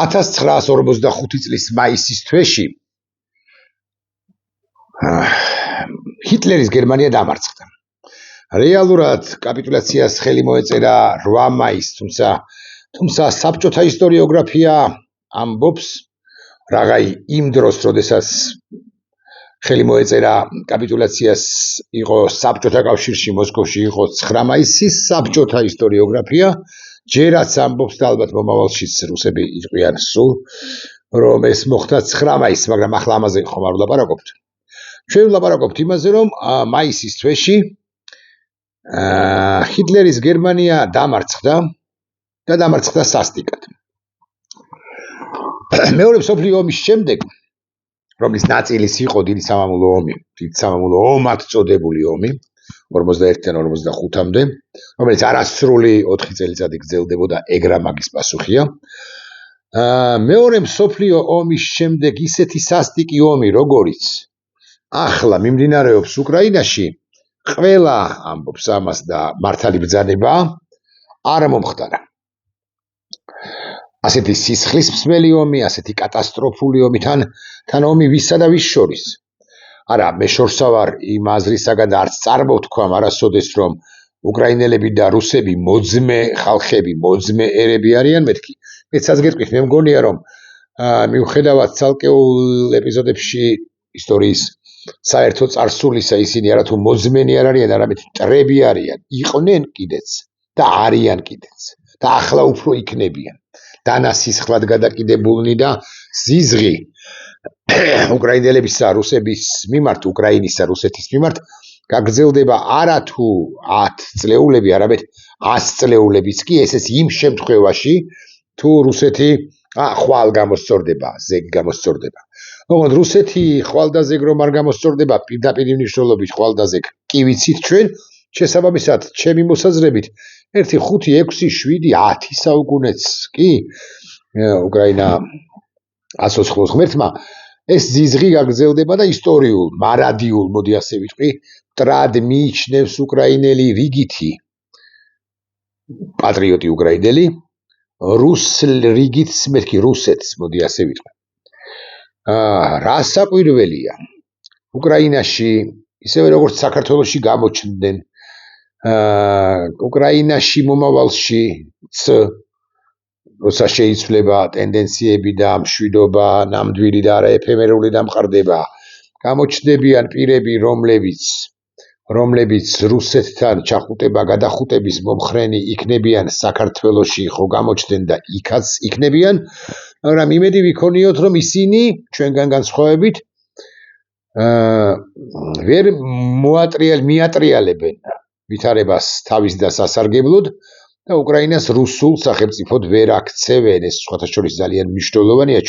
1945 წლის მაისის თვეში ჰიტლერის გერმანია დამარცხდა. რეალურად კაპიტულაციას ხელი მოეწერა 8 მაისს, თუმცა საბჭოთა ისტორიოგრაფია ამბობს, რაღაცა იმ დროს, როდესაც ხელი მოეწერა კაპიტულაციას იყო საბჭოთა კავშირში, მოსკოვში იყო 9 მაისის საბჭოთა ისტორიოგრაფია, ჯერაც ამბობს და ალბათ მომავალშიც რუსები იყვიან სულ, რომ ეს მოხდა 9 მაისს, მაგრამ ახლა ამაზე ხომ არ ვლაპარაკობთ. ჩვენ ვლაპარაკობთ იმაზე, რომ მაისის თვეში ჰიტლერის გერმანია დამარცხდა და დამარცხდა სასტიკად. მეორე მსოფლიო ომის შემდეგ, რომლის ნაწილის იყო დიდი სამამულო ომი, დიდი სამამულო ომად წოდებული ომი 41-დან 45-მდე, რომელიც არასრული 4 წელიწადი გრძელდებოდა, ეგრა მაგის პასუხია. მეორე მსოფლიო ომის შემდეგ ისეთი სასტიკი ომი, როგორიც ახლა მიმდინარეობს უკრაინაში, ყველა ამბობს ამას და მართალი ბრძანება არ მომხდარა. ასეთი სისხლის მსმელი ომი, ასეთი კატასტროფული ომი, თან ომი ვისა და ვის შორის. არა, მე შორსა ვარ იმ აზრისაგან და არც წარმოვთქვამ არასოდეს, რომ უკრაინელები და რუსები მოძმე ხალხები, მოძმე ერები არიან მეთქი. მეცაც გეტყვით, მე მგონია, რომ მიუხედავად ცალკეულ ეპიზოდებში ისტორიის საერთო წარსულისა, ისინი არათუ მოძმენი არ არიან, არამედ მტრები არიან, იყვნენ კიდეც და არიან კიდეც და ახლა უფრო იქნებიან. დანასისხლად გადაკიდებულნი და ზიზღი უკრაინელებისა, რუსების მიმართ, უკრაინისა, რუსეთის მიმართ გაგრძელდება არათუ 10 წლეულები, არამედ 100 წლეულებიც კი, ესეც იმ შემთხვევაში, თუ რუსეთი ხვალ გამოსწორდება, ზეგ გამოსწორდება. ოღონდ რუსეთი ხვალ და ზეგ რომ არ გამოსწორდება, პირდაპირ მნიშვნელობით ხვალ და ზეგ კი ვიცით ჩვენ, შესაბამისად, ჩემი მოსაზრებით, 1, 5, 6, 7, 10 საუკუნეც კი უკრაინა ასოცხლოს ღმერთმა ეს ზიზღი გაგრძელდება და ისტორიულ, მარადიულ, მოდი ასე ვიტყვი, მტრად მიიჩნევს უკრაინელი რიგითი პატრიოტი უკრაინელი, რუს რიგით მეთქი რუსეთს, მოდი ასე ვიტყვი. რა საკვირველია, უკრაინაში, ისევე როგორც საქართველოში გამოჩნდნენ, უკრაინაში მომავალში როცა შეიცვლება ტენდენციები და მშვიდობა, ნამდვილი და არა ეფემერული დამყარდება, გამოჩნდებიან პირები, რომლებიც რუსეთთან ჩახუტება, გადახუტების მომხრენი იქნებიან საქართველოში, ხო გამოჩნდნენ და იქაც იქნებიან, მაგრამ იმედი ვიქონიოთ, რომ ისინი ჩვენგან განსხვავებით ვერ მიატრიალებენ ვითარებას თავის და სასარგებლოდ და უკრაინას რუსულ სახელმწიფოდ ვერ აქცევენ. ეს სხვათა შორის ძალიან მნიშვნელოვანია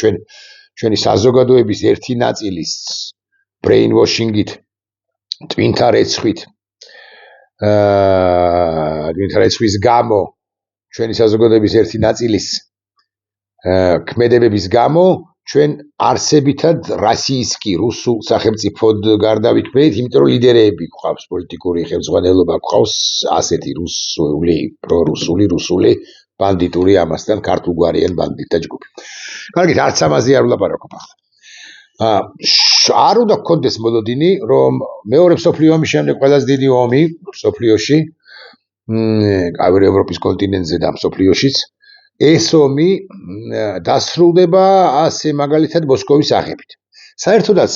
ჩვენი საზოგადოების ერთი ნაწილის brainwashing-ით, ტვინთა რეცხვის გამო, ჩვენი საზოგადოების ერთი ნაწილის ქმედებების გამო, ჩვენ არსებითად რასიისკი რუსულ სახელმწიფოდ გარდავიქმნით, იმიტომ რომ ლიდერები გვყავს, პოლიტიკური ხელმძღვანელობა გვყავს, ასეთი რუსული, პრორუსული ბანდიტური ამასთან ქართულგვარიან ბანდიტთა ჯგუფი. კარგით, არც ამაზე არ ვლაპარაკობ ახლა. არ უნდა გქონდეს მოლოდინი, რომ მეორე მსოფლიო ომის შემდეგ ყველაზე დიდი ომი მსოფლიოში, ევროპის კონტინენტზე და მსოფლიოშიც, ეს ომი დასრულდება ასე მაგალითად მოსკოვის აღებით. საერთოდაც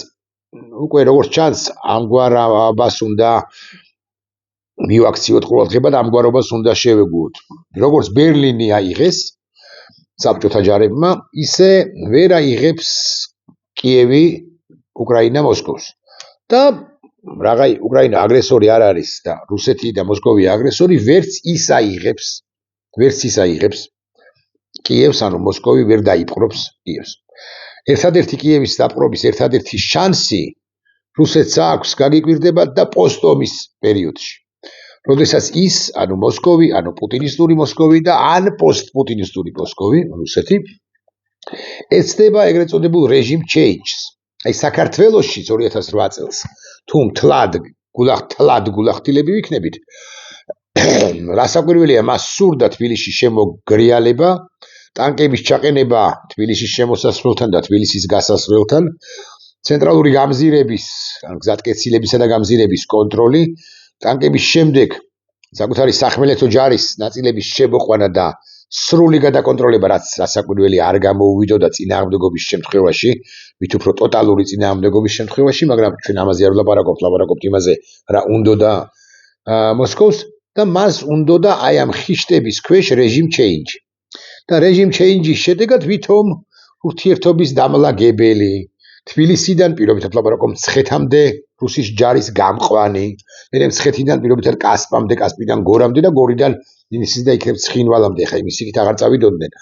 უკვე როგორც ჩანს, ამგვარობას უნდა მივაქციოთ ყურადღება და ამგვარობას უნდა შევეგუოთ. როგორც ბერლინი აიღეს საბჭოთა ჯარებმა, ისე ვერ აიღებს კიევი უკრაინა მოსკოვს. და რაღაცა უკრაინა აგრესორი არ არის და რუსეთი და მოსკოვი აგრესორი, ვერც ის აიღებს კიევს, ანუ მოსკოვი ვერ დაიპყრობს კიევს. ერთადერთი კიევის დაპყრობის ერთადერთი შანსი რუსეთს აქვს გაგიკვირდება და პოსტომის პერიოდში. როდესაც ის, ანუ მოსკოვი, ანუ პუტინისტური მოსკოვი და ან პოსტპუტინისტური მოსკოვი, რუსეთი, ეცდება ეგრეთ წოდებულ რეჟიმ change-ს. აი საქართველოში 2008 წელს თუ თლად გულახდილები ვიქნებით, რა საკვირველია, მას სურდა თბილისში შემოგრიალება ტანკების ჩაყენება თბილისის შემოსასვლელთან და თბილისის გასასვლელთან, ცენტრალური გამზირების, გზატკეცილებისა და გამზირების კონტროლი, ტანკების შემდეგ საკუთარი სახმელეთო ჯარის ნაწილების შემოყვანა და სრული გადაკონტროლება, რაც რასაკვირველი არ გამოუვიდო და წინააღმდეგობის შემთხვევაში, მით უფრო ტოტალური წინააღმდეგობის შემთხვევაში, მაგრამ ჩვენ ამაზე არ ვლაპარაკობთ იმაზე, რა უნდოდა მოსკოვს და მას უნდოდა აი ამ ხიშტების ქვეშ რეჟიმ ჩეინჯი. და რეჟიმ ჩეინჯის შედეგად ვითომ ურთიერთობის დამლაგებელი თბილისიდან პირობითად ვლაპარაკობ მცხეთამდე რუსის ჯარის გამყვანი, მერე მცხეთიდან პირობითად კასპამდე, კასპიდან გორამდე და გორიდან ინისის და იქნებ ცხინვალამდე, ხა იმის იქით აღარ წავიდოდნენ,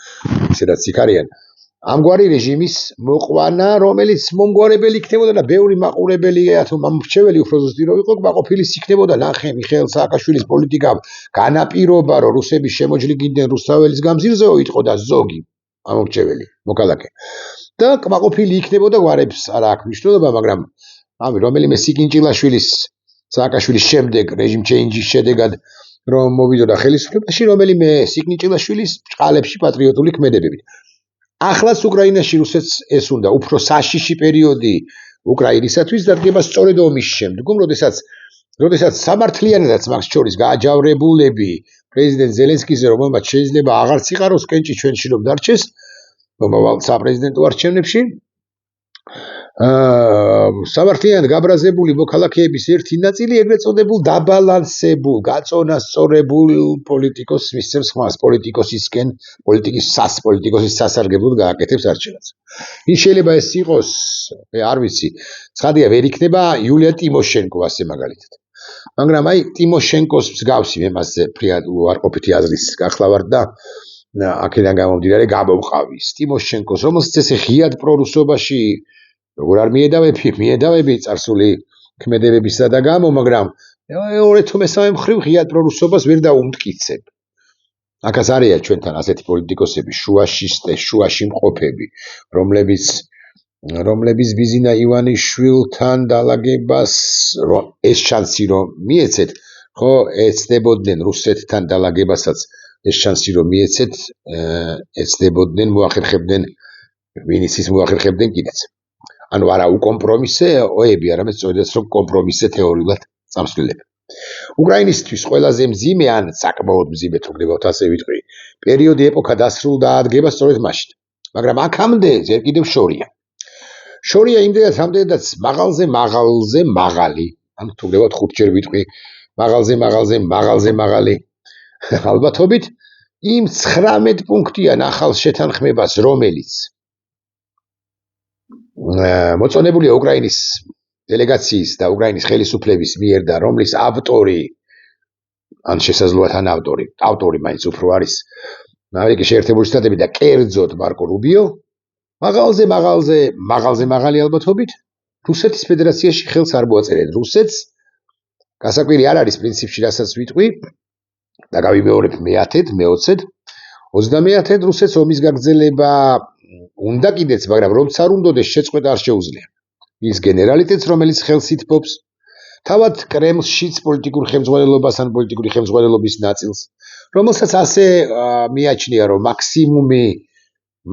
ისედაც იქ არიან. ამგვარი რეჟიმის მოყვანა, რომელიც მომგვარებელი იქნებოდა და ბევრი მაყურებელი თუ მომრჩეველი უფრო ზუსტი რო იყო, კმაყოფილის იქნებოდა ნახე მიხეილ სააკაშვილის პოლიტიკა განაპირობა, რომ რუსები შემოჯლიგინდნენ რუსთაველის გამზირზეო იტყოდა ზოგი ამომრჩეველი მოქალაქე. და კმაყოფილი იქნებოდა გვარებს არ აქვს მნიშვნელობა, მაგრამ ამი რომელიმე სიკინჭილაშვილის სააკაშვილის შემდეგ რეჟიმ ჩეინჯის შედეგად რომ მოვიდოდა ხელისუფლებაში, რომელიმე სიკინჭილაშვილის ბჭყალებში პატრიოტული ქმედებებით. ახლაც უკრაინაში რუსეთს ეს უნდა უფრო საშიში პერიოდი უკრაინისათვის დადგება სწორედ ომის შემდგომ, როდესაც სამართლიანადაც მაგ შორის გააჯავრებულები პრეზიდენტ ზელენსკიზე, რომელმაც შეიძლება აღარც იყაროს კენჭი ჩვენში რომ დარჩეს მომავალ საპრეზიდენტო არჩევნებში, სამართლიანად გაბრაზებული მოქალაქეების ერთი ნაწილი ეგრეთ წოდებულ დაბალანსებულ, გაწონასწორებულ პოლიტიკოს მისცემს ხმას პოლიტიკოსისკენ, პოლიტიკოსის სასარგებლოდ გააკეთებს არჩევნებს. ის შეიძლება ეს იყოს, არ ვიცი, ცხადია ვერ იქნება იულია ტიმოშენკო ასე მაგალითად. მაგრამ აი ტიმოშენკოს მსგავსი მე მასზე ფრიად უარყოფითი აზრის გახლა ვარ და აქედან გამომდინარე გამოვყავის ტიმოშენკოს, რომელსაც ესე ღიად პრორუსობაში როგორ არ მიედავები წარსული ქმედებებისა და გამო, მაგრამ მეორე თუ მესამე მხრივ ღიად პრორუსობას ვერ დაუმტკიცებ. აქაც არიან ჩვენთან ასეთი პოლიტიკოსები, შუაში მყოფები, რომლებიც ბიზინა ივანიშვილთან დალაგებას ეს შანსი რომ მიეცეთ, ხო, ეცდებოდნენ რუსეთთან დალაგებასაც ეს შანსი რომ მიეცეთ, ეცდებოდნენ მოახერხებდნენ ვინიცის მოახერხებდნენ კიდეც. ანუ არა უკომპრომისეები, არამედ სწორედაც რომ კომპრომისზე თეორიულად წამსვლელები. უკრაინისთვის ყველაზე მძიმე ან საკმაოდ მძიმე თუ გნებავთ ასე ვიტყვი, პერიოდი ეპოქა დასრულდა ადგება სწორედ მაშინ. მაგრამ აქამდე ჯერ კიდევ შორია. შორია იმდენად რამდენადაც მაღალი, ანუ თუ გნებავთ 5 ჯერ ვიტყვი, მაღალი ალბათობით იმ 19 პუნქტიან ახალ შეთანხმებას, რომელიც მოწონებულია უკრაინის დელეგაციის და უკრაინის ხელისუფლების მიერ და რომლის ავტორი ან შესაძლოა თან ავტორი მაინც უფრო არის ამერიკის შეერთებული შტატები და კერძოდ მარკო რუბიო, მაღალი ალბათობით რუსეთის ფედერაციაში ხელს არ მოაწერენ. რუსეთს გასაკვირი არ არის პრინციპში, რასაც ვიტყვი და გავიმეორებ მე-10-ად, მე-20-ად, 30-ად რუსეთს ომის გაგრძელება უნდა კიდეც, მაგრამ რომც არ უნდოდეს შეწყვეტა არ შეუძლია. ის გენერალიტეტს, რომელიც ხელს ითბობს, თავად კრემლშიც პოლიტიკურ ხელმძღვანელობას ან პოლიტიკური ხელმძღვანელობის ნაწილს, რომელსაც ასე მიაჩნია, რომ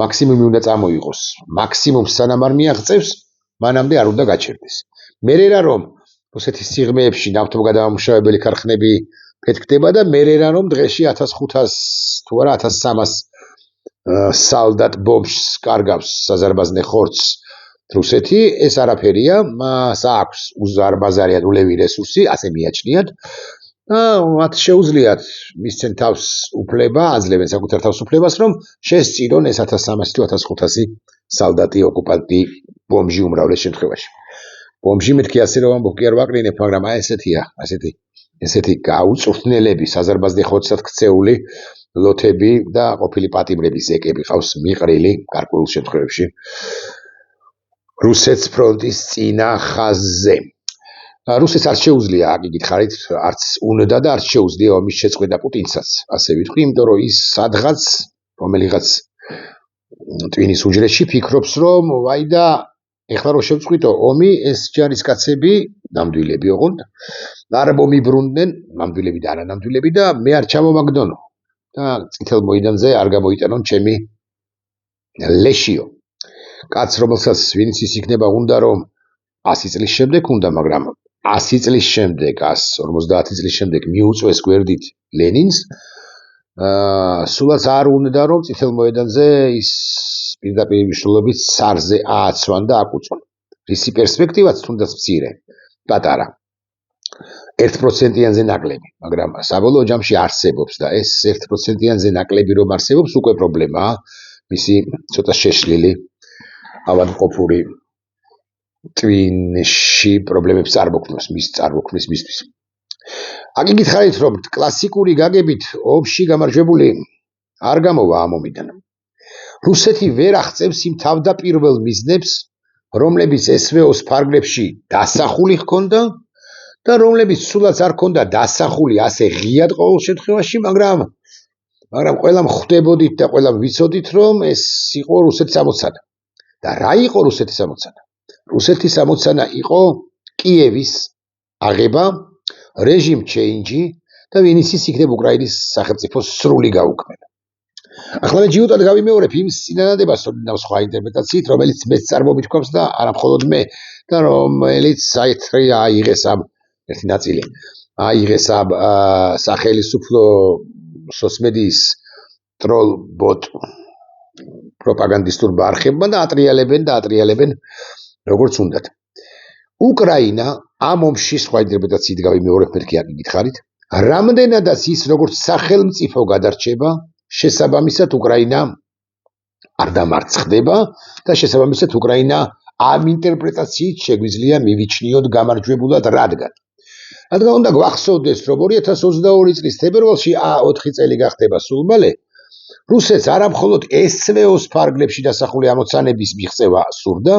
მაქსიმუმი უნდა წამოიღოს. მაქსიმუმს სანამ არ მიაღწევს, მანამდე არ უნდა გაჩერდეს. მერე რა რომ რუსეთის სიღრმეებში ნავთობგადამამუშავებელი ქარხნები ფეთქდება და მერე რა რომ დღეში 1500 თუ არა 1300 სალდატ ბომბს კარგავს საზარბაზნე ხორცს რუსეთი, ეს არაფერია, მას აქვს უზარმაზარიადულევი რესურსი, ასე მიაჩნიათ და მათ შეუძლიათ მისცენ თავს უფლება, აძლევენ საკუთარ თავს უფლებას, რომ შესწირონ ეს 1300 თუ 1500 სალდატი ოკუპანტი ბომბი უმრავლეს შემთხვევაში. ბომბი მეთქი ასე რომ ამბობ კი არ ვაკრინებ, მაგრამ აი ესეთი გაუწვრთნელები, საზარბაზნე ხორცად ქცეული ლოთები და ყოფილი პატიმრების ზეკები ყავს მიყრილი გარკვეულ შემთხვევებში რუსეთს ფრონტის წინა ხაზზე. რუსეთს არ შეუძლია, გითხარით, არც უნდა და არც შეუძლია ომის შეწყვეტა პუტინსაც. ასე ვიტყვი, იმიტომ რომ ის სადღაც რომელიღაც ტვინის უჯრედში ფიქრობს, რომ ვაი და ეხლა რომ შევწყვიტო ომი, ეს ჯარისკაცები ნამდვილები ოღონდ არ მომიბრუნდნენ, ნამდვილები და არანამდვილები და მე არ ჩამომაგდონო. და წითელ მოედანზე არ გამოიტანონ ჩემი ლეშიო კაც რომელსაც ვინც ის იქნება უნდა რომ 100 წლის შემდეგ უნდა მაგრამ 100 წლის შემდეგ 150 წლის შემდეგ მიუწვეს გვერდით ლენინს სულაც არ უნდა რომ წითელ მოედანზე ის პირდაპირ მნიშვნელობით სარზე ააცვან და აკუწონ რისი პერსპექტივაც თუნდაც მცირე პატარა 1%-იანზე ნაკლები მაგრამ საბოლოო ჯამში არსებობს და ეს 1%-იანზე ნაკლები რომ არსებობს უკვე პრობლემაა მისი ცოტა შეშლილი ავადმყოფური ტვინში პრობლემებს წარმოქმნოს მის წარმოქმნის მისთვის აქ გითხარით რომ კლასიკური გაგებით ომში გამარჯვებული არ გამოვა ამ ომიდან რუსეთი ვერ აღწევს იმ თავდაპირველ მიზნებს რომლებიც SVO-ს ფარგლებში დასახული ჰქონდა და რომლებიც სულაც არ ჰქონდა დასახული ასე ღიად ყოველ შემთხვევაში მაგრამ ყველამ ხვდებოდით და ყველამ ვიცოდით რომ ეს იყო რუსეთის ამოცანა და რა იყო რუსეთის ამოცანა რუსეთის ამოცანა იყო კიევის აღება რეჟიმ ჩეინჯი და ვინც ის იქნებ უკრაინის სახელმწიფოს სრული გაუქმება ახლა მე ჯიუტად გავიმეორებ იმ წინადადებას ოდნავ სხვა ინტერპრეტაციით რომელიც მეც წარმომით გვაქვს და არა მხოლოდ მე და რომელიც აიღეს ამ ერთი ნაწილი აიღეს ამ სახელმწიფო სოციმედიის ტროლ ბოტ პროპაგანდისტურ ბარხებმა და ატრიალებენ როგორც უნდათ უკრაინა ამ ომში სხვა ინტერპრეტაციით გავიმეორებ მერქი აქ გითხარით რამდენადაც ის როგორც სახელმწიფო გადარჩება შესაბამისად უკრაინა არ დამარცხდება და შესაბამისად უკრაინა ამ ინტერპრეტაციით შეგვიძლია მივიჩნიოთ გამარჯვებულად რადგან უნდა გვახსოვდეს რომ 2022 წლის თებერვალში 4 წელი გახდება სულ მალე რუსეთს არა მხოლოდ SVO-ს ფარგლებში დასახული ამოცანების მიღწევა სურდა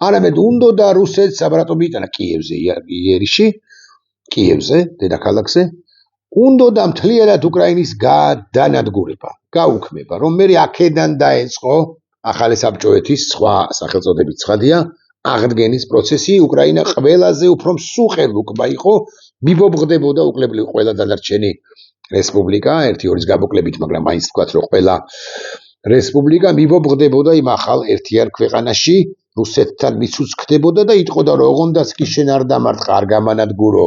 არამედ უნდოდა რუსეთს საბრატო მიიტანა კიევზე იერიში კიევზე დედაქალაქზე უნდოდა მთლიანად უკრაინის გადანადგურება გაუქმება რომ მე აქედან დაეწყო ახალი საბჭოეთის სხვა სახელწოდებით ცხადია აღდგენის პროცესი უკრაინა ყველაზე უფრო მსუყელუკბა იყო მიბობღდებოდა უკლებლივ ყველა დანარჩენი რესპუბლიკა 1-2-ის გამოკლებით მაგრამ მაინც ვთქვათ რომ ყველა რესპუბლიკა მიბობღდებოდა იმ ახალ ერთიან ქვეყანაში რუსეთთან მიცუცქდებოდა და იტყოდა რომ ოღონდაც კი შენ არ დამარტყა არ გამანადგურო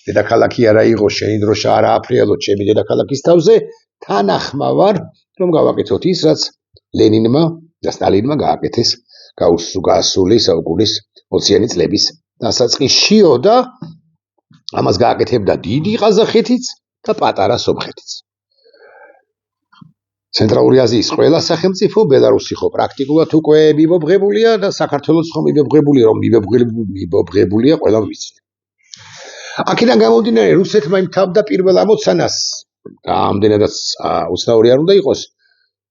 დედაქალაქი არა იყო შენი დროშა არა აფრიალო ჩემი დედაქალაქის თავზე თან ახმა ვარ რომ გავაკეთოთ ის რაც ლენინმა და სტალინმა გააკეთეს გაასული საუკუნის 20-იანი წლების დასაწყისშიო და ამას გააკეთებდა დიდი ყაზახეთიც და პატარა სომხეთიც ცენტრალური აზიის ყველა სახელმწიფო ბელარუსი ხო პრაქტიკულად უკვე მიბობღებულია და საქართველოს ხო მიბობღებულია რომ მიბობღებულია ყველა ვიცით აქედან გამომდინარე რუსეთმა იმ თავდაპირველ ამოცანას ამდენადაც უცნაური არ უნდა იყოს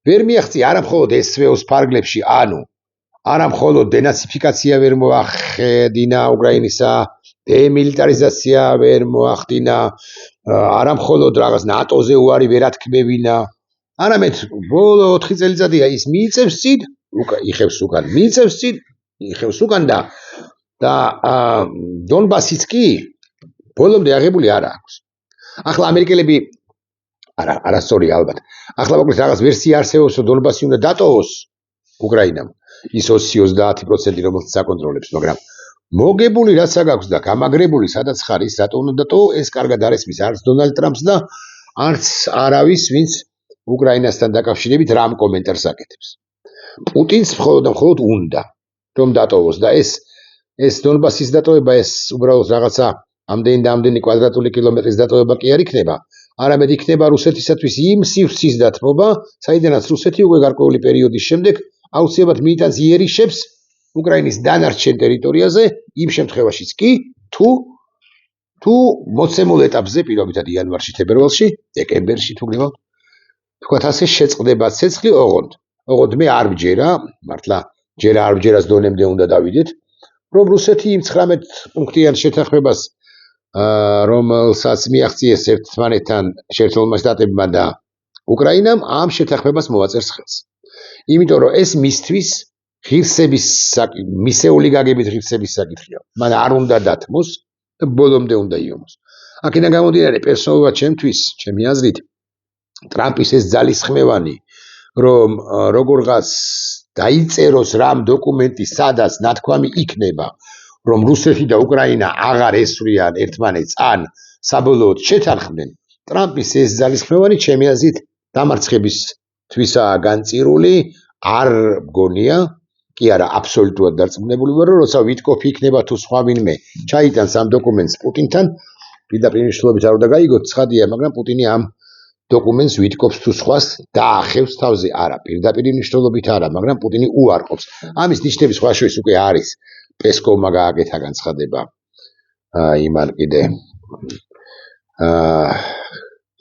ვერ მიაღწია არა მხოლოდ SVO-ს ფარგლებში ანუ არა მხოლოდ დენაციფიკაცია ვერ მოახდინა უკრაინისა დემილიტარიზაცია ვერ მოახდინა არა მხოლოდ რაღაც ნატოზე უარი ვერ ათქმევინა არამედ ბოლო 4 წელიწადია ის მიიწევს წინ იხევს უკან და დონბასიც კი ბოლომდე აღებული არ აქვს ახლა ამერიკელები არასწორი ალბათ ახლა მოკლედ რაღაც ვერსია არსებობს რომ დონბასი უნდა დატოვოს უკრაინამ ის 20-30% რომელსაც აკონტროლებს მაგრამ მოგებული რაცა გაქვს და გამაგრებული სადაც ხარ ის რატო უნდა დატოვო ეს კარგად არ ესმის არც დონალდ ტრამპს და არც არავის ვინც უკრაინასთან დაკავშირებით რამ კომენტარს აკეთებს პუტინს მხოლოდ უნდა რომ დატოვოს და ეს დონბასის დატოვება ეს უბრალოდ რაღაცა ამდენი კვადრატული კილომეტრის დატოვება კი არ იქნება არამედ იქნება რუსეთისათვის იმ სივრცის დათმობა საიდანაც რუსეთი უკვე გარკვეული პერიოდის შემდეგ აუცილებლად მიიტანს იერიშებს უკრაინის დანარჩენ ტერიტორიაზე იმ შემთხვევაშიც კი თუ მოცემულ ეტაპზე პირობითად იანვარში თებერვალში დეკემბერში თუ გრება თქვათ ასე შეწყდება ცეცხლი ოღონდ მე არ ვჯერა მართლა ჯერ არ ვჯერას დონემდე უნდა დავიდეთ რომ რუსეთი იმ 19 პუნქტიან შეთანხმებას რომელსაც მიაღწიეს ერთმანეთთან შეერთებულმა შტატებმა და უკრაინამ ამ შეთანხმებას მოაწერს ხელს იმიტომ რომ ეს მისთვის ღირსების მისეული გაგებით ღირსების საკითხია მან არ უნდა დათმოს და ბოლომდე უნდა იომოს აქედან გამომდინარე პერსონალურად ჩემთვის ჩემი აზრით ტრამპის ეს ძალისხმევანი რომ როგორღაც დაიწეროს რამ დოკუმენტი, სადაც ნათქვამი იქნება, რომ რუსეთი და უკრაინა აღარ ესვრიან ერთმანეთს ან საბოლოოდ შეთანხმდნენ, ტრამპის ეს ძალისხმევანი ჩემი აზრით დამარცხებისთვისაა განწირული, არ მგონია, კი არა, აბსოლუტურად დარწმუნებული ვარ, რომ როცა ვიტკოფი იქნება თუ სხვა ვინმე ჩაიტანს ამ დოკუმენტს პუტინთან, პირდაპირ მნიშვნელობით არ უნდა გაიგოთ, ცხადია, მაგრამ პუტინი ამ დოკუმენტს ვიტკოფს თუ სხვას დაახევს თავზე, არა, პირდაპირ მნიშვნელობით არა, მაგრამ პუტინი უარყოფს. ამის ნიშნების სხვა შორის უკვე არის პესკოვმა გააკეთა განცხადება იმან კიდე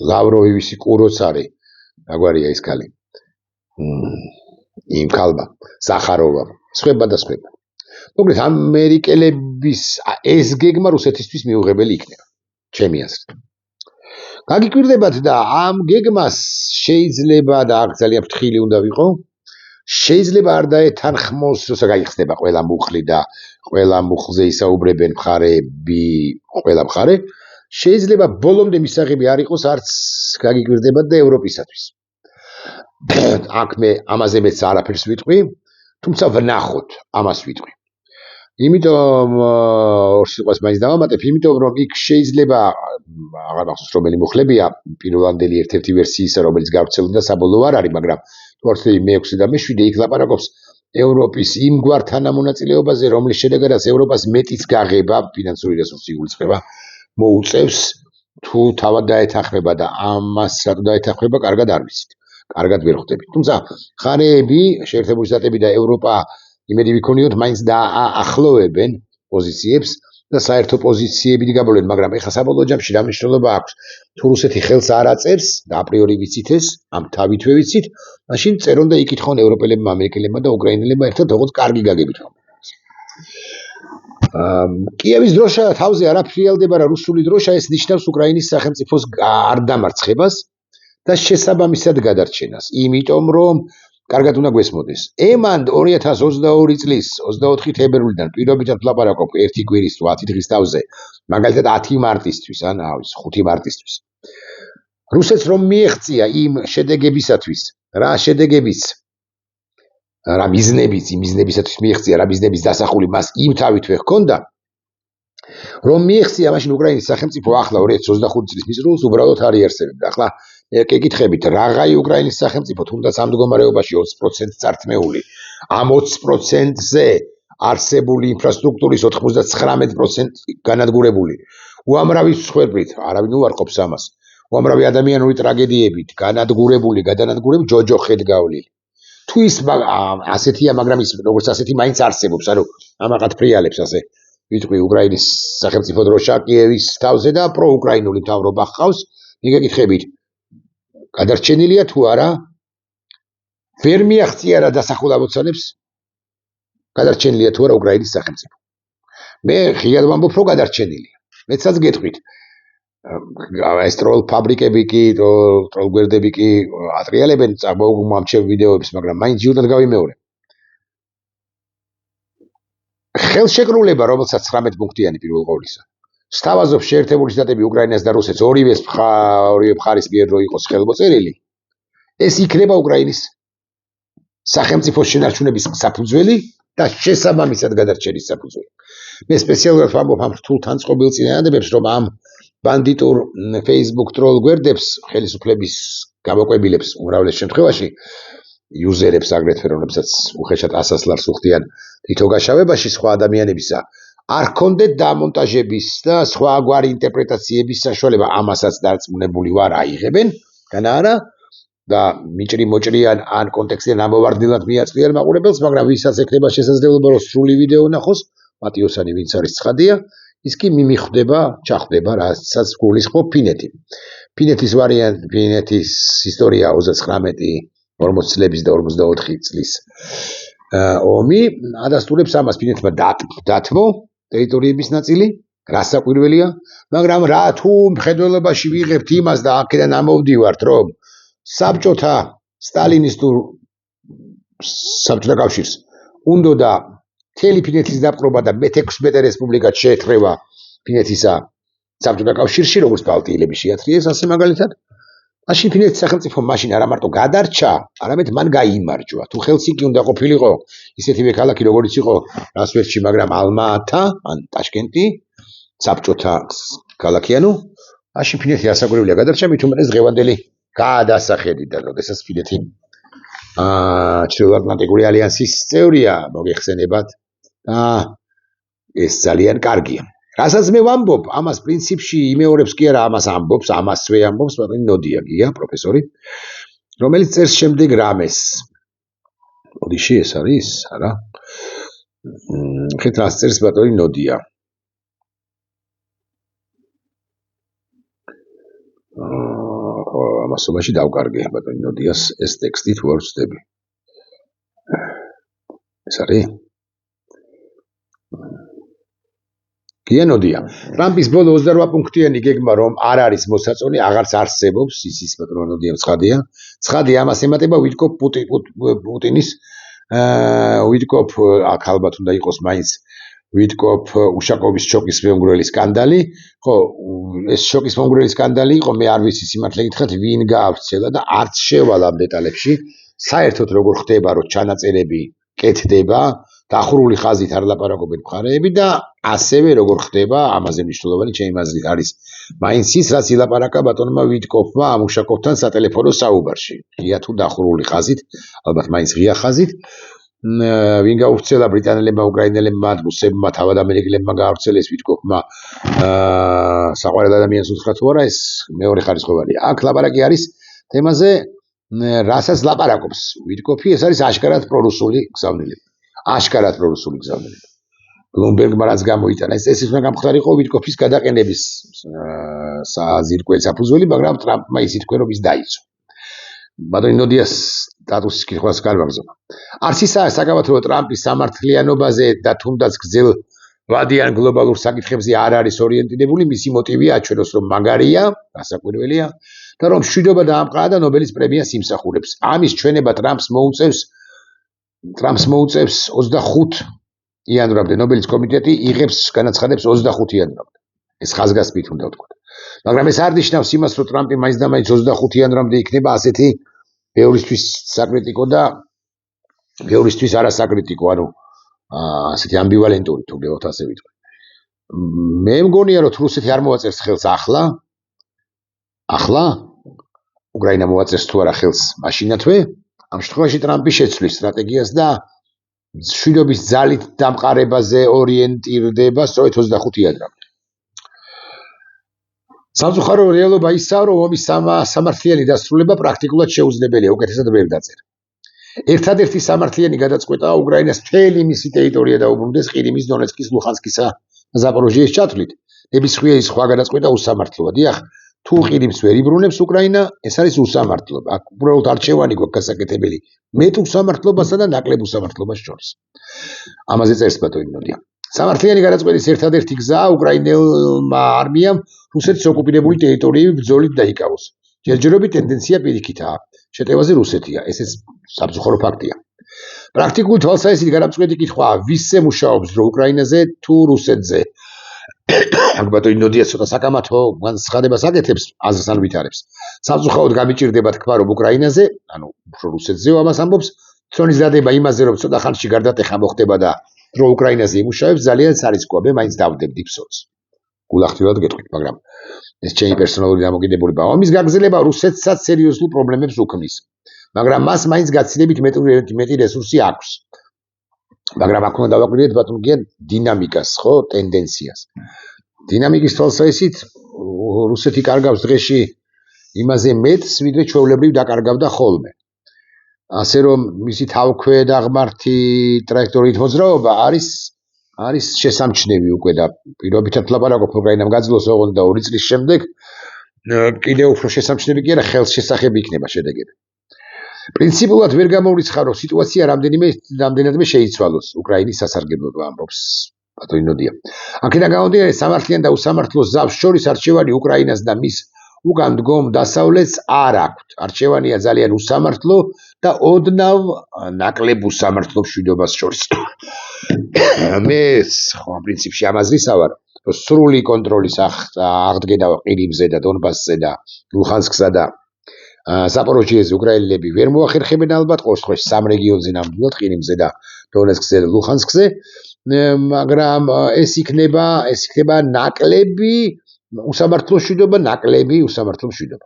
ლავროვი ვისი კუროც არის, აგვარია ის ქალი. იმ ქალმა, ზახაროვა, სხვება და სხვება. მოკლედ ამერიკელების ეს გეგმა რუსეთისთვის მიუღებელი იქნება, ჩემი აზრით. გაგიკვირდებათ და ამ გეგმას შეიძლება და აქ ძალიან ფრთხილი უნდა ვიყო, შეიძლება არ დაეთანხმოს, როცა გაიხსნება ყველა მუხლი და ყველა მუხლზე ისაუბრებენ მხარეები, ყველა მხარე, შეიძლება ბოლომდე მისაღები არ იყოს არც გაგიკვირდებათ და ევროპისათვის. აქ მე ამაზე მეც არაფერს ვიტყვი, თუმცა ვნახოთ ამას ვიტყვი. იმიტომ ორ სიტყვას მაინც დავამატებ, იმიტომ რომ იქ შეიძლება აღარ მახსოვს რომელი მუხლებია, პირველანდელი ერთ-ერთი ვერსიისა, რომელიც გავრცელდა საბოლოო არ არის, მაგრამ თორსი მე-6 და მე-7 იქ ლაპარაკობს ევროპის იმგვარ თანამონაწილეობაზე, რომლის შედეგადაც ევროპას მეტიც გაღება, ფინანსური რესურსი იგულისხმება, მოუწევს თუ თავად დაეთანხმება და ამას რატო დაეთანხმება, კარგად არ ვიცით. კარგად ვერ ხვდებით. თუმცა მხარეები, შეერთებული შტატები და ევროპა იმედი ვიქონიოთ, მაინც დაახლოვებენ პოზიციებს და საერთო პოზიციები გაბოლენ, მაგრამ ეხლა საბოლოო ჯამში რა მნიშვნელობა აქვს? თუ რუსეთი ხელს არ აწერს და აპრიორი ვიცით ეს, ამ თავითვე ვიცით, მაშინ წერონ და იკითხონ ევროპელებმა, ამერიკელებმა და უკრაინელებმა ერთად, როგორც კარგი გაგებით რომ. კიევის დროშა თავზე არაფრიალდება რა რუსული დროშა, ეს ნიშნავს უკრაინის სახელმწიფოს არ დამარცხებას და შესაბამისად გადარჩენას. იმიტომ რომ კარგად უნდა გვესმოდეს. ემანდ 2022 წლის 24 თებერვლიდან პირობითად ვლაპარაკობ ერთი კვირის თუ 10 დღის თავზე, მაგალითად 10 მარტისთვის, ან 5 მარტისთვის. რუსეთს რომ მიეღწია იმ შედეგებისათვის, რა შედეგებიც, რა მიზნებიც, იმ მიზნებისათვის მიეღწია, რა მიზნების დასახული მას იმ თავითვე ჰქონდა, რომ მიეღწია მაშინ უკრაინის სახელმწიფო ახლა 2025 წლის მიზნულს უბრალოდ არ იარსებებდა. ახლა გეკითხებით, რაღაცა უკრაინის სახელმწიფო თუნდაც ამ მდგომარეობაში 20% წართმეული, ამ 20%-ზე არსებული ინფრასტრუქტურის 99% განადგურებული, უამრავი მსხვერპლით, არავინ უარყოფს ამას, უამრავი ადამიანური ტრაგედიებით, განადგურებული, გადანადგურებული, ჯოჯოხეთ გავლილი. თუ ის ასეთია, მაგრამ ის როგორც ასეთი მაინც არსებობს, ანუ ამაყად ფრიალებს ასე ვიტყვი უკრაინის სახელმწიფო დროშა კიევის თავზე და პროუკრაინული მთავრობა ჰყავს, მიგეკითხებით, გადარჩენილია თუ არა? ვერ მიაღწია რა დასახულ ამოცანებს? გადარჩენილია თუ არა უკრაინის სახელმწიფო? მე ღიად ვამბობ, რომ გადარჩენილია. მეცაც გეტყვით. ეს ტროლ ფაბრიკები კი, ტროლ გვერდები კი ატრიალებენ წამოგვამჩევ ვიდეოებს, მაგრამ მაინც ჯიუდად გავიმეორე. ხელშეკრულება, რომელსაც 19 პუნქტიანი პირველ ყოვლისა. სთავაზობს შეერთებული შტატები უკრაინას და რუსეთს ორივე მხარის მიერ რო იყოს ხელმოწერილი, ეს იქნება უკრაინის სახელმწიფოს შენარჩუნების საფუძველი და შესაბამისად გადარჩენის საფუძველი. მე სპეციალურად ვამბობ ამ რთულ თანწყობილ წინადადებებს, რომ ამ ბანდიტურ Facebook ტროლ გვერდებს, ხელისუფლების გამოკვებილებს უმრავლეს შემთხვევაში იუზერებს აგრეთვე, რომლებსაც უხეშად ასასლარს უხდიან თითო გაშავებაში სხვა ადამიანებისა, არ ქონდეთ დამონტაჟების და სხვაგვარი ინტერპრეტაციების საშუალება, ამასაც დარწმუნებული ვარ აიღებენ, განა არა და მიჭრი-მოჭრიან ან კონტექსტიდან ამოვარდნილად მიაწვიან მაყურებელს, მაგრამ ვისაც ექნება შესაძლებლობა რომ სრული ვიდეო ნახოს, მატიოსანი ვინც არის ცხადია, ის კი მიმიხვდება, ჩახვდება, რასაც გულისხმობ ფინეთი. ფინეთის ვარიანტი, ფინეთის ისტორია 39-40 წლების და 44 წლის ომი ადასტურებს ამას, ფინეთმა დათმო ტერიტორიების ნაწილი, რასაკვირველია, მაგრამ რა თუ მხედველობაში ვიღებთ იმას და აქედან ამოვდივართ, რომ საბჭოთა სტალინისტურ საბჭოთა კავშირს უნდოდა მთელი ფინეთის დაპყრობა და მე-16 რესპუბლიკად შეეთრევა ფინეთისა საბჭოთა კავშირში, როგორც ბალტიელები შეათრიეს, ასე მაგალითად მაშინ ფინეთის სახელმწიფო მაშინ არა მარტო გადარჩა, არამედ მან გაიმარჯვა. თუ ხელსიკი უნდა ყოფილიყო ისეთივე ქალაქი როგორიც იყო რასვერში, მაგრამ ალმა-ატა ან ტაშკენტი, საბჭოთა ქალაქი, ანუ მაშინ ფინეთი ასაკვირველია გადარჩა, მით უმეტეს დღევანდელი გადასახედიდან, როდესაც ფინეთი ჩრდილოატლანტიკური ალიანსის წევრია, მოგეხსენებათ. ეს ძალიან კარგია. რასაც მე ვამბობ, ამას პრინციპში იმეორებს კი არა, ამას ამბობს, ამასვე ამბობს, მაგრამ ნოდია გია, პროფესორი, რომელიც წერს შემდეგ რამეს. ოდიში ეს არის, არა? ხეთ რას წერს ბატონი ნოდია. ამასობაში დავკარგე ბატონი ნოდიას ეს ტექსტი თუ არ ვწდები. ეს არის? გიანოდია. ტრამპის ბოლო 28 პუნქტიანი გეგმა, რომ არ არის მოსაწონი, აღარც არსებობს, ის ბატონოდია ცხადია. ცხადია ამას ემატება ვიტკოფ პუტინის ვიტკოფ ალბათ უნდა იყოს მაინც ვიტკოფ უშაკოვის შოკის მომგვრელი სკანდალი. ხო, ეს შოკის მომგვრელი სკანდალი იყო, მე არ ვიცი სიმართლე გითხრათ, ვინ გაავრცელა და არც შევალ ამ დეტალებში. საერთოდ როგორ ხდება, რომ ჩანაწერები კეთდება, დახურული ხაზით არ ლაპარაკობენ მხარეები და ასევე როგორ ხდება, ამაზე მნიშვნელოვანი ჩემი აზრით არის მაინც ის, რაც ილაპარაკა ბატონმა ვიტკოფმა ამ უშაკოვთან სატელეფონო საუბარში. ღია თუ დახურული ხაზით, ალბათ მაინც ღია ხაზით. ვინ გაავრცელა ბრიტანელებმა, უკრაინელებმა, რუსებმა, თავად ამერიკელებმა გაავრცელეს ვიტკოფმა საყვარელ ადამიანს უთხრა თუ არა, ეს მეორე ხარისხოვანია. აქ ლაპარაკი არის თემაზე, რასაც ლაპარაკობს ვიტკოფი, ეს არის აშკარად პრორუსული გზავნილება. აშკარად პრორუსული გზავნილება. ბლუმბერგმა რაც გამოიტანა, ეს უნდა გამხდარიყო ვიტკოფის გადაყენების საზირკვე საფუძველი, მაგრამ ტრამპმა ისიც თქვა, რომ ის დაიცვა. ბატონი ნოდიას სტატუსის კითხვას გარვაგზავნა. არც ისაა საკამათოა ტრამპის სამართლიანობაზე და თუნდაც გრძელვადიან გლობალურ საკითხებზე არ არის ორიენტირებული, მისი მოტივი აჩვენოს, რომ მაგარია, გასაკვირველია და რომ მშვიდობა დაამყარა და ნობელის პრემიას იმსახურებს. ამის ჩვენება ტრამპს მოუწევს 25 იანვრამდე ნობელის კომიტეტი იღებს განაცხადებს 25 იანვრამდე. ეს ხაზგასმით უნდა ვთქვა. მაგრამ ეს არ ნიშნავს იმას, რომ ტრამპი მაინც და მაინც 25 იანვრამდე იქნება ასეთი ბევრისთვის საკრიტიკო და ბევრისთვის არასაკრიტიკო, ანუ ასეთი ამბივალენტური თუ გეოთ ასე ვიტყვი. მე მგონია, რომ რუსეთი არ მოაწერს ხელს ახლა უკრაინა მოაწერს თუ არა ხელს მაშინათვე, ამ შემთხვევაში ტრამპი შეცვლის სტრატეგიას და მშვიდობის ძალით დამყარებაზე ორიენტირდება სწორედ 25 იანვრამდე. სამწუხარო რეალობა ისაა, რომ ომის სამართლიანი დასრულება პრაქტიკულად შეუძლებელია, უკეთესად ვერ დაწერა. ერთადერთი სამართლიანი გადაწყვეტაა უკრაინას მთელი მისი ტერიტორია დაუბრუნდეს ყირიმის, დონეცკის, ლუხანსკის და ზაპოროჟიეს ჩათვლით. ნებისმიერი სხვა გადაწყვეტა უსამართლოა. დიახ, თუ ყირიმს ვერ იბრუნებს უკრაინა, ეს არის უსამართლო. აქ უბრალოდ არჩევანი გვაქვს გასაკეთებელი მეტ უსამართლობასა და ნაკლებ უსამართლობას შორის. ამაზე წერს ბატონი ნოდია. სამართლიანი გადაწყვეტის ერთადერთი გზაა უკრაინელმა არმიამ რუსეთის ოკუპირებული ტერიტორიები ბრძოლით დაიკავოს. ჯერჯერობით ტენდენცია პირიქითაა. შეტევაზე რუსეთია, ესეც სამწუხარო ფაქტია. პრაქტიკული თვალსაზრისით გადამწყვეტი კითხვაა, ვისზე მუშაობს დრო უკრაინაზე თუ რუსეთზე. აქ ბატონი ნოდია ცოტა საკამათო განცხადებას აკეთებს, აზრს ან ვითარებს. სამწუხაროდ გამიჭირდება თქვა, რომ უკრაინაზე, ანუ უფრო რუსეთზეო ამას ამბობს, ცონის დადება იმაზე, რომ ცოტა ხანში გარდატეხა მოხდება და დრო უკრაინაზე იმუშავებს, ძალიან სარისკოა, მე მაინც დავდებდი ბსოლს. გულახდილად გეტყვით, მაგრამ ეს ჩემი პერსონალური დამოკიდებულება. ომის გაგრძელება რუსეთსაც სერიოზულ პრობლემებს უქმნის. მაგრამ მას მაინც გაცილებით მეტი რესურსი აქვს. მაგრამ აქ უნდა დავაკვირდეთ ბატონ გია დინამიკას, ხო, ტენდენციას. დინამიკის თვალსაზრისით რუსეთი კარგავს დღეში იმაზე მეტს, ვიდრე ჩვეულებრივ დაკარგავდა ხოლმე. ასე რომ მისი თავქვედაღმართი ტრაექტორიით მოძრაობა არის შესამჩნევი უკვე და პირობითად ლაპარაკობ უკრაინამ გაძლოს ოღონდ და 2 წლის შემდეგ კიდევ უფრო შესამჩნევი კი არა ხელშესახები იქნება შედეგები. პრინციპულად ვერ გამოვრიცხა, რომ სიტუაცია რამდენადმე შეიცვალოს უკრაინის სასარგებლოდ ამბობს ბატონი ნოდია. აქედან გამომდინარე, სამართლიან და უსამართლო ზავს შორის არჩევანი უკრაინას და მის უკან დგომ დასავლეთს არ აქვთ. არჩევანია ძალიან უსამართლო და ოდნავ ნაკლებ უსამართლო მშვიდობას შორის. მე ხო პრინციპში ამ აზრისა ვარ, რომ სრული კონტროლის აღდგენა ყირიმზე და დონბასზე და ლუხანსკსა და ზაპოროჟიეზე უკრაინელები ვერ მოახერხებენ ალბათ, ყოველ შემთხვევაში სამ რეგიონზე ნამდვილად, ყირიმზე და დონეცკზე და ლუხანსკზე, მაგრამ ეს იქნება ნაკლები უსამართლო მშვიდობა, ნაკლები უსამართლო მშვიდობა.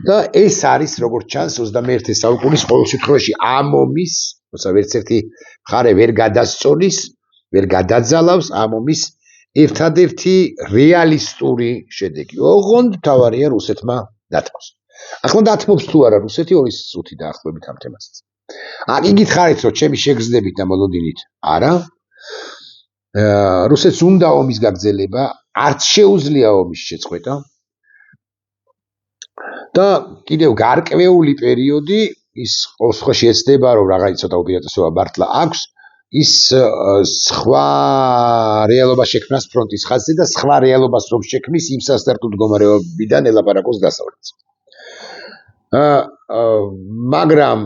და ეს არის როგორც ჩანს 21 საუკუნის ყოველ შემთხვევაში ამ ომის, როცა ვერც ერთი მხარე ვერ გადასწოლის, ვერ გადაძალავს ამ ომის ერთადერთი რეალისტური შედეგი. ოღონდ თავარია რუსეთმა დათმოს. ახლა დათმობს თუ არა რუსეთი 2 წუთი დაახლოებით ამ თემასაც. აქ იგით ხარით რომ ჩემი შეგრძნებით და მოლოდინით არა. რუსეთს უნდა ომის გაგრძელება, არც შეუძლია ომის შეწყვეტა. და კიდევ გარკვეული პერიოდი ის ყოველ შემთხვევაში ეცდება რომ რაღაც ცოტა უპირატესობა მართლა აქვს ის სხვა რეალობა შექმნას ფრონტის ხაზზე და სხვა რეალობას რომ შექმნის იმ სასტარტო მდგომარეობიდან ელაპარაკოს დასავლეთს. მაგრამ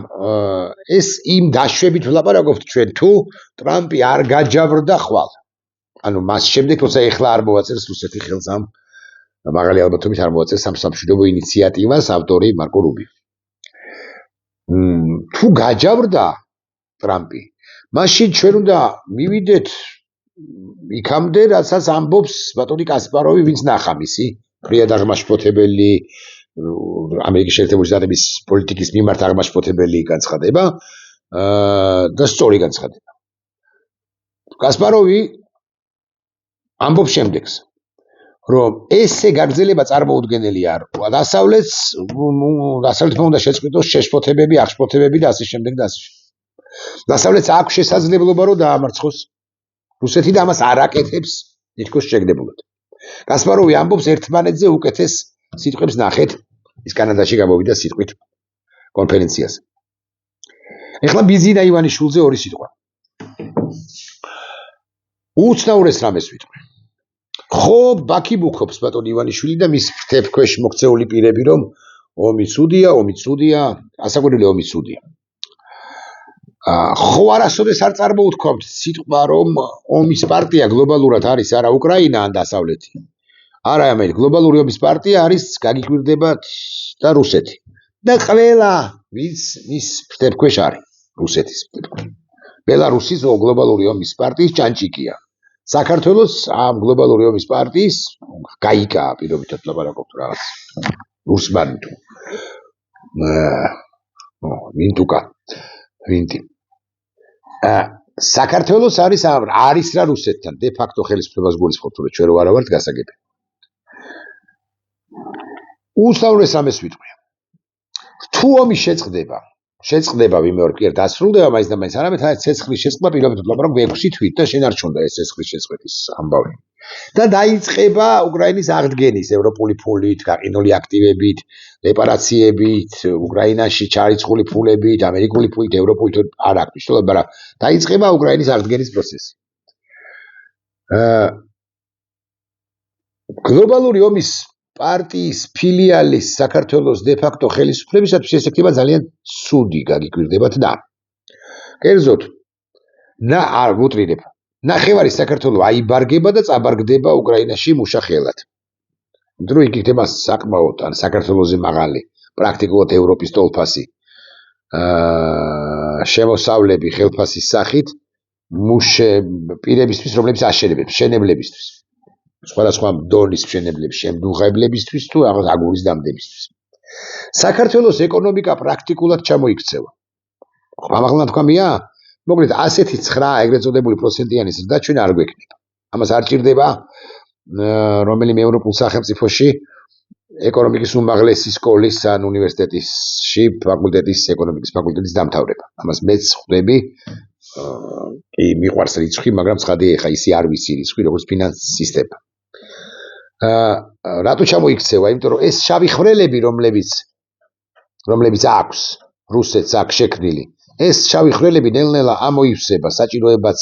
ეს იმ დაშვებით ვლაპარაკობთ ჩვენ თუ ტრამპი არ გაჯავრდა ხვალ. ანუ მას შემდეგ როცა ეხლა არ მოვაწერს რუსეთი ხელს ამ მაგალი ალბათობით არ მოვაწერს ამ სამშვიდობო ინიციატივას ავტორი მარკო რუბიო. თუ გაჯავრდა ტრამპი, მაშინ ჩვენ უნდა მივიდეთ იქამდე, რასაც ამბობს ბატონი კასპაროვი, ვინც ნახა მისი ფრიად აღმაშფოთებელი ამერიკის შეერთებული შტატების პოლიტიკის მიმართ აღმაშფოთებელი განცხადება და სწორი განცხადება. კასპაროვი ამბობს შემდეგს, რომ ესე გაგრძელება წარმოუდგენელი არ ვყვა. დასავლეთმა უნდა შეწყვიტოს შეშფოთებები, აღშფოთებები და ასე შემდეგ და ასე შემდეგ. დასავლეთს აქვს შესაძლებლობა რომ დაამარცხოს რუსეთი და ამას არ აკეთებს თითქოს შეგდებულად. კასპაროვი ამბობს ერთმანეთზე უკეთეს სიტყვებს ნახეთ, ის კანადაში გამოვიდა სიტყვით კონფერენციაზე. ეხლა ბიზინა ივანიშვილზე 2 სიტყვა. უცნაურეს რამეს ვიტყვი. ხო, ბაქი ბუქობს ბატონი ივანიშვილი და მის ფრთებქვეშ მოქცეული პირები რომ ომი ცუდია, ასაკურელი ომი ცუდია. ხო არასოდეს არ წარმოუთქვამთ სიტყვა რომ ომის პარტია გლობალურად არის არა უკრაინა ან დასავლეთი. არა, ამერი გლობალური ომის პარტია არის გაგიკვირდებათ და რუსეთი. და ყველა ვინც მის ფრთებქვეშ არის რუსეთის ფრთებქვეშ. ბელარუსის გლობალური ომის პარტიის ჭანჭიკია. საქართველოს ამ გლობალური ომის პარტიის გაიკა პირობითად ლაპარაკობთ რაღაც რუსმანიტუ. ვინტუკა ვინტი. საქართველოს არის რა რუსეთთან დე ფაქტო ხელისუფლებას გულისხმობთ, რომ ჩვენ რო არა ვართ გასაგები. უცნაურეს ამას ვიტყვი. თუ ომი შეწყდება ვიმეორ კი არ დასრულდება მაინც და მაინც არამედ აი ცეცხლის შეწყდა პირობითად ლაპარაკობ 6 თვით და შენ არ ჩონდა ეს ცეცხლის შეწყების ამბავი. და დაიწყება უკრაინის აღდგენის ევროპული ფულით, გაყინული აქტივებით, რეპარაციებით, უკრაინაში ჩარიცხული ფულებით, ამერიკული ფულით, ევროპული არ აქვს მნიშვნელობა, მაგრამ დაიწყება უკრაინის აღდგენის პროცესი. გლობალური ომის პარტიის ფილიალის საქართველოს დე ფაქტო ხელისუფლებისათვის ეს იქნება ძალიან ცუდი გაგიკვირდებათ და კერძოდ არ ვუტრირებ. ნახევარი საქართველო აიბარგება და წაბარგდება უკრაინაში მუშახელად. იმიტომ რომ იქ იქნება საკმაოდ ან საქართველოზე მაღალი პრაქტიკულად ევროპის ტოლფასი შემოსავლები ხელფასის სახით პირებისთვის, რომლებიც აშენებენ, მშენებლებისთვის. სხვადასხვა დონის მშენებლებს, შემდუღებლებისთვის თუ რაღაც აგურის დამდებისთვის. საქართველოს ეკონომიკა პრაქტიკულად ჩამოიქცევა. ამაღლა თქვამია, მოკლედ ასეთი 9 ეგრეთ წოდებული პროცენტიანი ზრდა ჩვენ არ გვექნება. ამას არ ჭირდება რომელიმე ევროპულ სახელმწიფოში ეკონომიკის უმაღლესი სკოლის ან უნივერსიტეტში ფაკულტეტის ეკონომიკის ფაკულტეტის დამთავრება. ამას მეც ხვდები, კი მიყვარს რიცხვი, მაგრამ ცხადია ეხა ისი არ ვიცი რიცხვი, როგორც ფინანსის სისტემა. რატო ჩამოიქცევა? იმიტომ რომ ეს შავი ხვრელები, რომლებიც აქვს რუსეთს აქ შექმნილი, ეს შავი ხვრელები ნელ-ნელა ამოივსება, საჭიროებაც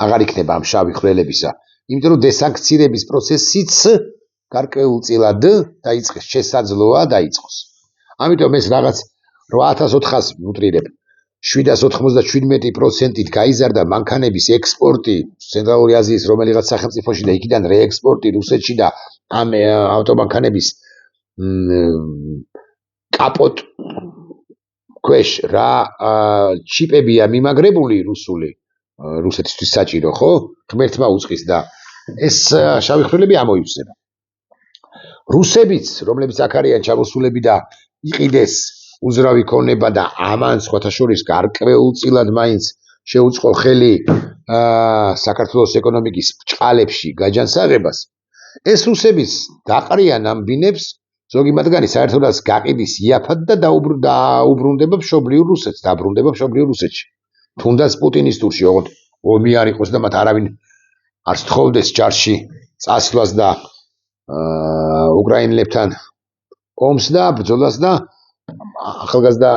აღარ იქნება ამ შავი ხვრელებისა. იმიტომ რომ დესანქცირების პროცესიც გარკვეულწილად დაიწყეს, შესაძლოა დაიწყოს. ამიტომ ეს რაღაც 8400 ვუტრირებ 797%-ით გაიზარდა მანქანების ექსპორტი ცენტრალური აზიის რომელიღაც სახელმწიფოში და იქიდან რეექსპორტი რუსეთში და ამ ავტომანქანების კაპოტ ქვეშ რა ჩიპებია მიმაგრებული რუსეთისთვის საჭირო, ხო? ღმერთმა უწყის და ეს შავი ხვრელები ამოივსება. რუსებიც, რომლებიც აქ არიან ჩამოსულები და იყიდეს უზრავი ქონება და ამან სხვათა შორის გარკვეულწილად მაინც შეუწყო ხელი საქართველოს ეკონომიკის ბრჭყალებში გაჯანსაღებას, ეს რუსებიც დაყრიან ამ ბინებს, ზოგი მათგანი საერთოდაც გაყიდის იაფად და დაუბრუნდება მშობლიურ რუსეთს, დაბრუნდება მშობლიურ რუსეთში. თუნდაც პუტინისტურში, ოღონდ ომი არ იყოს და მათ არავინ არ სთხოვდეს ჯარში წასვლას და უკრაინელებთან ომს და ბრძოლას და ახალგაზრდა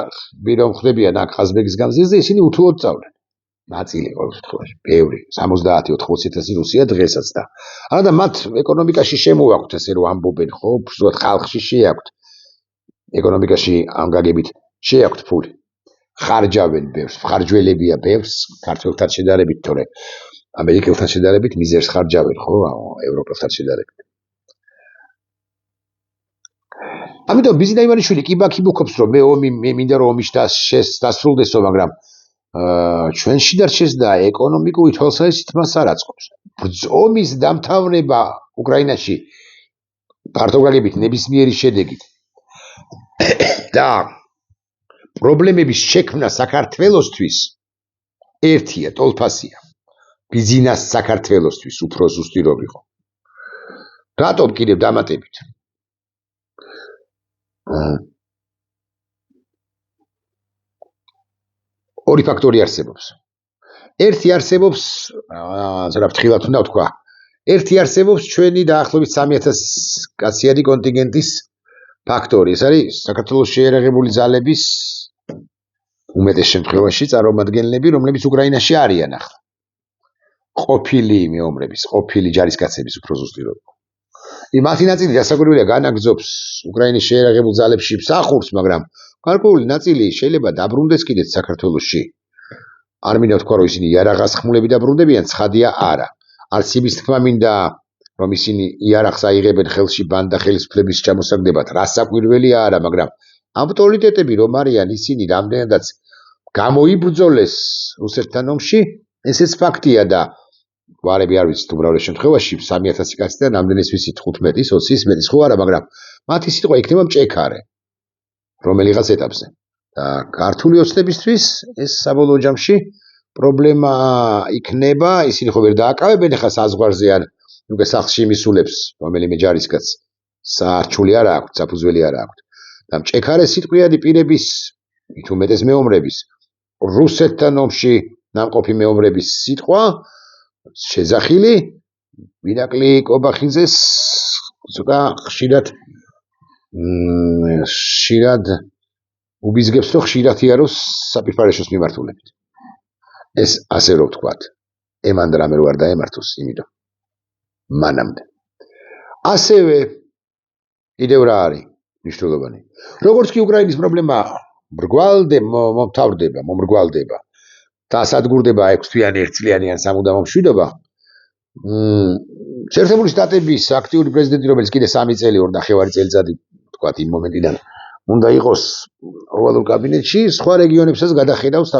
ბირო ხდებიან აქ ყაზბეგის გამზირზე, ისინი უთუოდ წავდნენ. ნაწილი ყოველ შემთხვევაში, ბევრი, 70-80,000 რუსია დღესაც და არა და მათ ეკონომიკაში შემოაქვთ ესე რომ ამბობენ, ხო, ზუსტად ხალხში შეაქვთ. ეკონომიკაში ამ გაგებით შეაქვთ ფული. ხარჯავენ ბევრს, ხარჯველებია ბევრს, ქართველთან შედარებით, თორე ამერიკელთან შედარებით მიზერს ხარჯავენ, ხო, ევროპელთან შედარებით. ამიტომ ბიზნა ივანიშვილი კიბაქი მუქობს რომ მე მინდა რომ ომი დასრულდესო, მაგრამ ჩვენში დარჩეს და ეკონომიკური თვალსაზრისით მას არ აწყობს. ომის დამთავრება უკრაინაში პარტოგრაგებით ნებისმიერი შედეგით და პრობლემების შექმნა საქართველოსთვის ერთია, ტოლფასია. ბიზნეს საქართველოსთვის უფრო ზუსტი რომ იყო. რატომ კიდევ დამატებით? ორი ფაქტორი არსებობს. ერთი არსებობს, რა ფრთხილად უნდა ვთქვა, ერთი არსებობს ჩვენი დაახლოებით 3000 კაციანი კონტინგენტის ფაქტორი. ეს არის საქართველოს შეიარაღებული ძალების უმეტეს შემთხვევაში წარმომადგენლები, რომლებიც უკრაინაში არიან ახლა. ყოფილი მეომრების, ყოფილი ჯარისკაცების უფრო ზუსტი რომ. მათი ნაწილი დასაკვირველია განაგრძობს უკრაინის შეიარაღებულ ძალებში მსახურს, მაგრამ გარკვეული ნაწილი შეიძლება დაბრუნდეს კიდეც საქართველოში. არ მინდა ვთქვა, რომ ისინი იარაღას ხმულები დაბრუნდებიან, ცხადია არა. არც იმის თქმა მინდა, რომ ისინი იარაღს აიღებენ ხელში ბანდა ხელისუფლების ჩამოსაგდებად, რასაკვირველი არა, მაგრამ ავტორიტეტები რომ არიან ისინი რამდენადაც გამოიბრძოლეს რუსეთთან ომში, ესეც ფაქტია და ვარები არ ვიცით უბრალოდ შემთხვევაში 3000 კაციდან რამდენის ვიცით 15-ის, 20-ის, მეტის ხო არა, მაგრამ მათი სიტყვა იქნება მჭექარე რომელიღაც ეტაპზე. და ქართული ოცნებისთვის ეს საბოლოო ჯამში პრობლემა იქნება, ისინი ხო ვერ დააკავებენ ახლა საზღვარზე ან უკვე სახლში მისულებს რომელიმე ჯარისკაცს. საარჩული არ აქვს, საფუძველი არ აქვს. და მჭექარე სიტყვიანი პირების, მით უმეტეს მეომრების, რუსეთთან ომში ნამყოფი მეომრების სიტყვა შეზახილი ვინაკლი კობახიძეს ცოტა ხშირად უბიზგებს რომ ხშირად იაროს საპირფარეშოს მიმართულებით. ეს ასე რომ ვთქვათ, ემანდ რამე რო არ დაემართოს, იმიტომ მანამდე. ასევე კიდევ რა არის მნიშვნელოვანი. როგორც კი უკრაინის პრობლემა მომრგვალდება და სადგურდება 6 თვიანი, 1 წლიანი ან სამუდამო მშვიდობა, შეერთებული შტატების აქტიური პრეზიდენტი, რომელიც კიდე 3 წელი 2.5 წელიწადი ვთქვათ იმ მომენტიდან უნდა იყოს ოვალურ კაბინეტში, სხვა რეგიონებსაც გადახედავს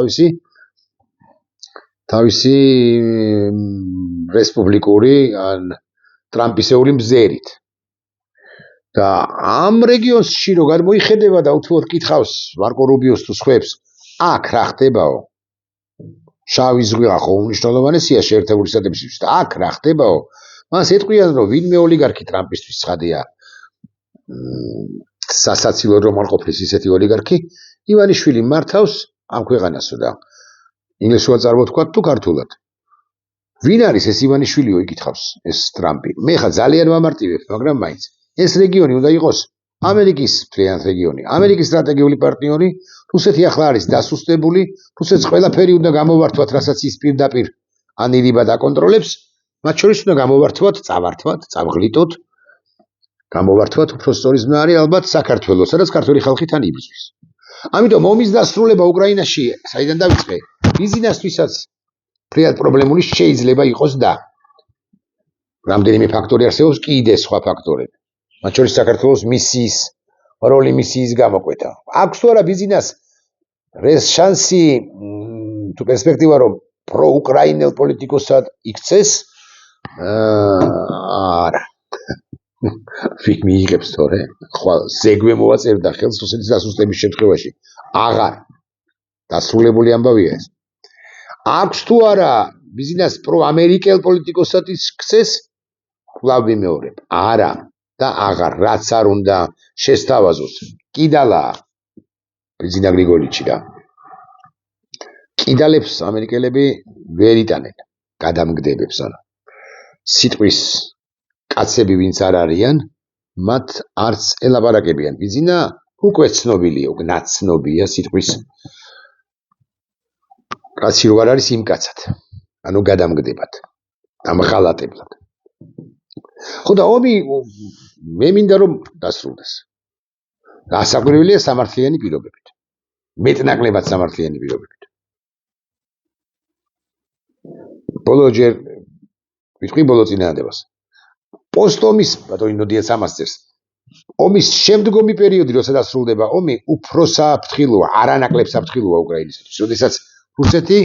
თავისი რესპუბლიკური ან ტრამპისეული მზერით. და ამ რეგიონში რო გამოიხედება და უთუოდ კითხავს მარკო რუბიოს თუ სხვებს, აქ რა ხდებაო? შავი ზღვა ხო უმნიშვნელოვანესია შეერთებული შტატებისთვის და აქ რა ხდებაო? მას ეტყვიან რომ ვინმე ოლიგარქი ტრამპისთვის ცხადია სასაცილო რომ არ ყოფნის ისეთი ოლიგარქი, ივანიშვილი მართავს ამ ქვეყანასო და ინგლისურად წარმოვთქვათ თუ ქართულად. ვინ არის ეს ივანიშვილიო იკითხავს ეს ტრამპი. მე ხა ძალიან ვამარტივებ, მაგრამ მაინც ეს რეგიონი უნდა იყოს ამერიკის მთლიანად რეგიონი, ამერიკის სტრატეგიული პარტნიორი, რუსეთი ახლა არის დასუსტებული, რუსეთს ყველაფერი უნდა გამოვართვათ, რასაც ის პირდაპირ ანილიბად აკონტროლებს, მათ შორის უნდა გამოვართვათ, წავღლიტოთ, გამოვართვათ უფრო სწორი ზმნა არის ალბათ საქართველოს, სადაც ქართველი ხალხი თან იბრძვის. ამიტომ ომის დასრულება უკრაინაში, საიდან დავიწყე, ბიზნესთვისაც ფრიად პრობლემული შეიძლება იყოს და რამდენიმე ფაქტორი არსებობს, კიდე სხვა ფაქტორები. მათ შორის საქართველოს მისიის როლი მისიის გამოკვეთა. აქვს თუ არა ბიზნეს შანსი თუ პერსპექტივა რომ პროუკრაინელ პოლიტიკოსად იქცეს? არა. ვინ მიიღებს თორე? ხვალ ზეგვე მოვაწერდა ხელს რუსეთის დასუსტების შემთხვევაში. აღარ დასრულებული ამბავია ეს. აქვს თუ არა ბიზნეს პროამერიკელ პოლიტიკოსად იქცეს? კვლავ ვიმეორებ. არა და აღარ, რაც არ უნდა შესთავაზოს. კიდალა ბიზნა გრიგოლიჩი და კიდალებს ამერიკელები ვერ იტანენ გადამგდებებს ანუ სიტყვის კაცები ვინც არ არიან მათ არც ელაპარაკებიან ბიზნა უკვე ცნობილია უკვე ნაცნობია სიტყვის კაცი რო არ არის იმ კაცად ანუ გადამგდებად ამღალატებლად ხო და ომი მე მინდა რომ დასრულდეს დასაკვირველია სამართლიანი პირობებით მეტნაკლებად სამართლიანი პირობებით ბოლო ჯერ ვიტყვი ბოლო წინააღმდეგობას პოსტომის ბატონი ნოდიას ამას წერს ომის შემდგომი პერიოდი როცა დასრულდება ომი უფრო საფრთხილოა არანაკლებ საფრთხილოა უკრაინისათვის როდესაც რუსეთი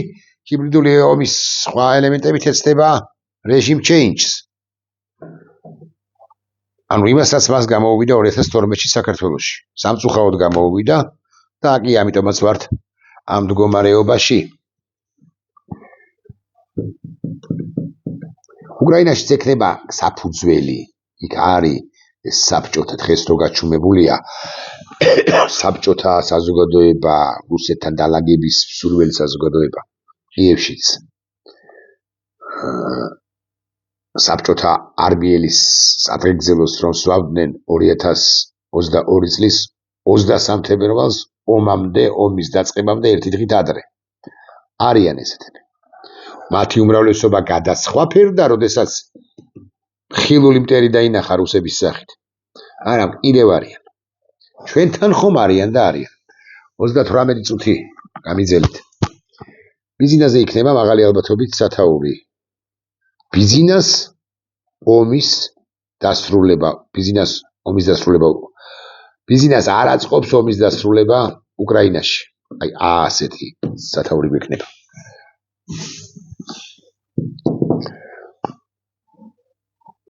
ჰიბრიდული ომის სხვა ელემენტებით ეცდება რეჟიმ ჩეინჯს ანუ იმასაც მას გამოუვიდა 2012-ში საქართველოში სამწუხაროდ გამოუვიდა და კი ამიტომაც ვართ ამ მდგომარეობაში უკრაინაში ექნება საფუძველი იქ არის საბჭოთა დღეს რო გაჩუმებულია საბჭოთა საზოგადოება რუსეთთან დალაგების სურველი საზოგადოება კიევშიც საბჭოთა არმიელის სატყეგზელოს რომ სვავდნენ 2022 წლის 23 თებერვალს ომამდე ომის დაწყებამდე ერთი დღით ადრე არიან ესეთები მათი უმრავლესობა გადასხვაფერდა როდესაც ხილული მტერი დაინახა რუსების სახით არა კიდევ არიან ჩვენთან ხომ არიან და არიან 38 წუთი გამიძელით ბიზნესზე იქნება მაღალი ალბათობით სათაური ბიზნეს ომის დასრულება ბიზნეს არ აწყობს ომის დასრულება უკრაინაში აი ასეთი სათაური გვექნება